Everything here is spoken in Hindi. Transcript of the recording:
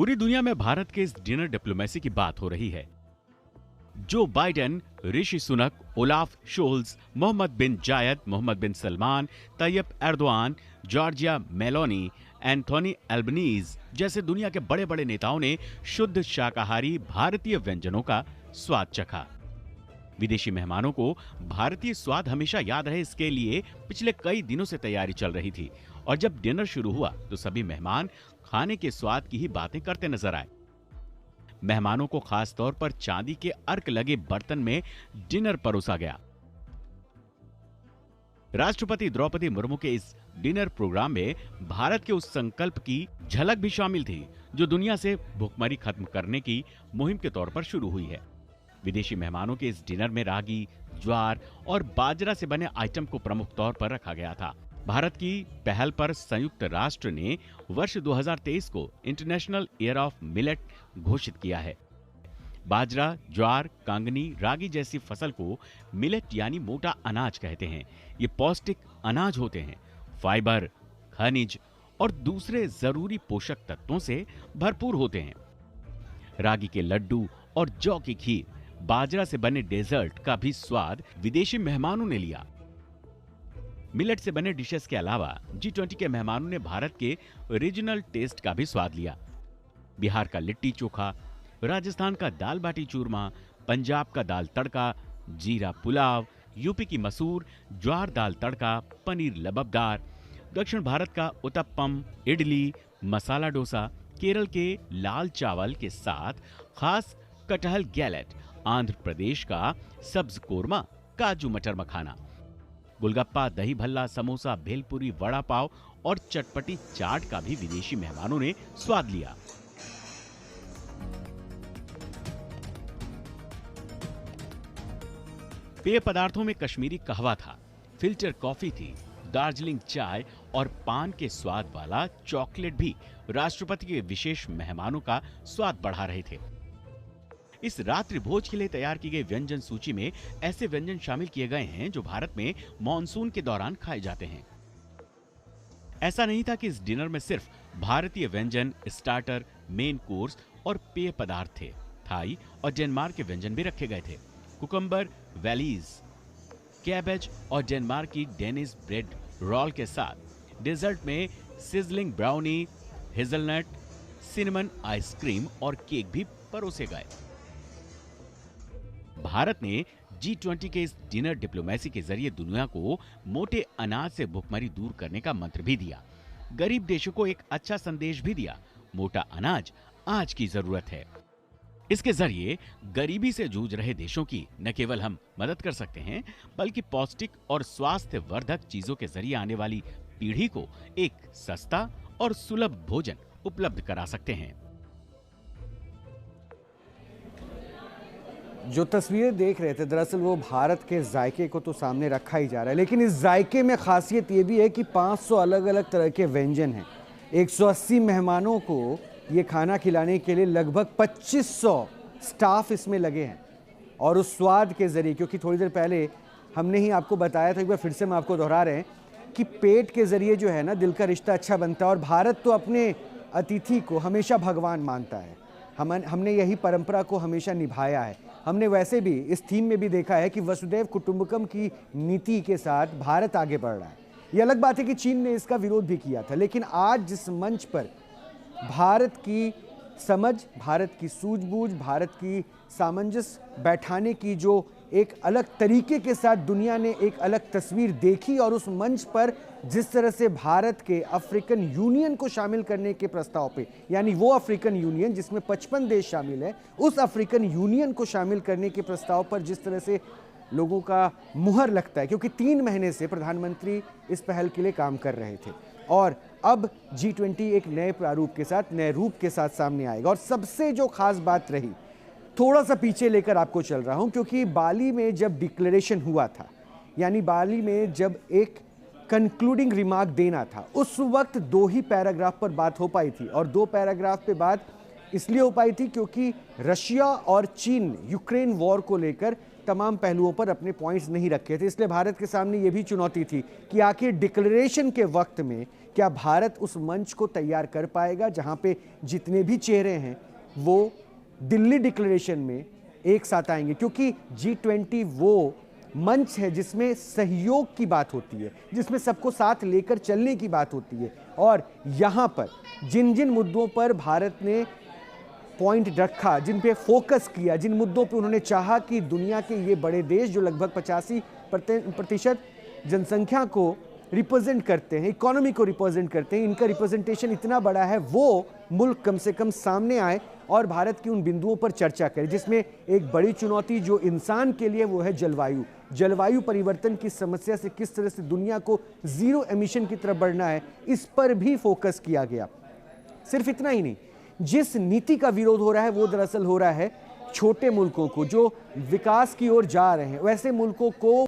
पूरी दुनिया में भारत के इस डिनर डिप्लोमेसी की बात हो रही है। Joe Biden, Rishi Sunak, Olaf Scholz, Mohammed bin Zayed, Mohammed bin Salman, Tayyip Erdogan, Giorgia Meloni, Anthony Albanese जैसे दुनिया के बड़े बड़े नेताओं ने शुद्ध शाकाहारी भारतीय व्यंजनों का स्वाद चखा। विदेशी मेहमानों को भारतीय स्वाद हमेशा याद रहे, इसके लिए पिछले कई दिनों से तैयारी चल रही थी और जब डिनर शुरू हुआ तो सभी मेहमान खाने के स्वाद की ही बातें करते नजर आए। मेहमानों को खास तौर पर चांदी के अर्क लगे बर्तन में डिनर परोसा गया। राष्ट्रपति द्रौपदी मुर्मू के इस डिनर प्रोग्राम में भारत के उस संकल्प की झलक भी शामिल थी जो दुनिया से भूखमरी खत्म करने की मुहिम के तौर पर शुरू हुई है। विदेशी मेहमानों के इस डिनर में रागी, ज्वार और बाजरा से बने आइटम को प्रमुख तौर पर रखा गया था। भारत की पहल पर संयुक्त राष्ट्र ने वर्ष 2023 को इंटरनेशनल ईयर ऑफ मिलेट घोषित किया है। बाजरा, ज्वार, कांगनी, रागी जैसी फसल को मिलेट यानी मोटा अनाज कहते हैं। ये पौष्टिक अनाज होते हैं, फाइबर, खनिज और दूसरे जरूरी पोषक तत्वों से भरपूर होते हैं। रागी के लड्डू और जौ की खीर, बाजरा से बने डेजर्ट का भी स्वाद विदेशी मेहमानों ने लिया। मिलेट से बने डिशेस के अलावा G20 के मेहमानों ने भारत के रीजनल टेस्ट का भी स्वाद लिया। बिहार का लिट्टी चोखा, राजस्थान का दाल बाटी चूरमा, पंजाब का दाल तड़का, जीरा पुलाव, यूपी की मसूर, ज्वार दाल तड़का, पनीर लबबदार, दक्षिण भारत का उत्तपम, इडली, मसाला डोसा, केरल के लाल चावल के साथ खास कटहल गैलेट, आंध्र प्रदेश का सब्ज कोरमा, काजू मटर मखाना, गोलगप्पा, दही भल्ला, समोसा, भेलपुरी, वड़ा पाव और चटपटी चाट का भी विदेशी मेहमानों ने स्वाद लिया। पेय पदार्थों में कश्मीरी कहवा था, फिल्टर कॉफी थी, दार्जिलिंग चाय और पान के स्वाद वाला चॉकलेट भी राष्ट्रपति के विशेष मेहमानों का स्वाद बढ़ा रहे थे। इस रात्रि भोज के लिए तैयार की गई व्यंजन सूची में ऐसे व्यंजन शामिल किए गए हैं जो भारत में मॉनसून के दौरान खाए जाते हैं। ऐसा नहीं था कि इस डिनर में सिर्फ भारतीय व्यंजन, स्टार्टर, मेन कोर्स और पेय पदार्थ थे। थाई और डेनमार्क के व्यंजन भी रखे गए थे। कुकम्बर वैलीज, कैबेज और डेनमार्क की डेनिस ब्रेड रोल के साथ डेजर्ट में sizzling brownie, hazelnut, cinnamon ice cream और केक भी परोसे गए। भारत ने G20 के इस डिनर डिप्लोमेसी के जरिए दुनिया को मोटे अनाज से भुखमरी दूर करने का मंत्र भी दिया। गरीब देशों को एक अच्छा संदेश भी दिया, मोटा अनाज आज की जरूरत है। इसके जरिए गरीबी से जूझ रहे देशों की न केवल हम मदद कर सकते हैं, बल्कि पौष्टिक और स्वास्थ्य वर्धक चीजों के जरिए आने वाली पीढ़ी को एक सस्ता और सुलभ भोजन उपलब्ध करा सकते हैं। जो तस्वीरें देख रहे थे दरअसल वो भारत के जायके को तो सामने रखा ही जा रहा है, लेकिन इस जायके में खासियत ये भी है कि 500 अलग अलग तरह के व्यंजन हैं। 180 मेहमानों को ये खाना खिलाने के लिए लगभग 2500 स्टाफ इसमें लगे हैं। और उस स्वाद के ज़रिए, क्योंकि थोड़ी देर पहले हमने ही आपको बताया था, एक बार फिर से हम आपको दोहरा रहे हैं कि पेट के ज़रिए जो है ना दिल का रिश्ता अच्छा बनता है। और भारत तो अपने अतिथि को हमेशा भगवान मानता है। हमने यही परंपरा को हमेशा निभाया है। हमने वैसे भी इस थीम में भी देखा है कि वसुधैव कुटुंबकम की नीति के साथ भारत आगे बढ़ रहा है। ये अलग बात है कि चीन ने इसका विरोध भी किया था, लेकिन आज जिस मंच पर भारत की समझ, भारत की सूझबूझ, भारत की सामंजस्य बैठाने की जो एक अलग तरीके के साथ दुनिया ने एक अलग तस्वीर देखी, और उस मंच पर जिस तरह से भारत के अफ्रीकन यूनियन को शामिल करने के प्रस्ताव पे, यानी वो अफ्रीकन यूनियन जिसमें 55 देश शामिल है, उस अफ्रीकन यूनियन को शामिल करने के प्रस्ताव पर जिस तरह से लोगों का मुहर लगता है, क्योंकि 3 महीने से प्रधानमंत्री इस पहल के लिए काम कर रहे थे और अब G20 एक नए प्रारूप के साथ, नए रूप के साथ सामने आएगा। और सबसे जो खास बात रही, थोड़ा सा पीछे लेकर आपको चल रहा हूं, क्योंकि बाली में जब डिक्लेरेशन हुआ था, यानी बाली में जब एक कंक्लूडिंग रिमार्क देना था, उस वक्त 2 ही पैराग्राफ पर बात हो पाई थी। और 2 पैराग्राफ पे बात इसलिए हो पाई थी क्योंकि रशिया और चीन ने यूक्रेन वॉर को लेकर तमाम पहलुओं पर अपने पॉइंट्स नहीं रखे थे। इसलिए भारत के सामने ये भी चुनौती थी कि आखिर डिक्लेरेशन के वक्त में क्या भारत उस मंच को तैयार कर पाएगा जहां पे जितने भी चेहरे हैं वो दिल्ली डिक्लेरेशन में एक साथ आएंगे, क्योंकि G20 वो मंच है जिसमें सहयोग की बात होती है, जिसमें सबको साथ लेकर चलने की बात होती है। और यहाँ पर जिन जिन मुद्दों पर भारत ने पॉइंट रखा, जिन पे फोकस किया, जिन मुद्दों पे उन्होंने चाहा कि दुनिया के ये बड़े देश जो लगभग 85% जनसंख्या को रिप्रेजेंट करते हैं, इकोनॉमी को रिप्रेजेंट करते हैं, इनका रिप्रेजेंटेशन इतना बड़ा है, वो मुल्क कम से कम सामने आए और भारत की उन बिंदुओं पर चर्चा करें, जिसमें एक बड़ी चुनौती जो इंसान के लिए वो है जलवायु परिवर्तन की समस्या से किस तरह से दुनिया को जीरो एमिशन की तरफ बढ़ना है, इस पर भी फोकस किया गया। सिर्फ इतना ही नहीं, जिस नीति का विरोध हो रहा है वो दरअसल हो रहा है छोटे मुल्कों को जो विकास की ओर जा रहे हैं, वैसे मुल्कों को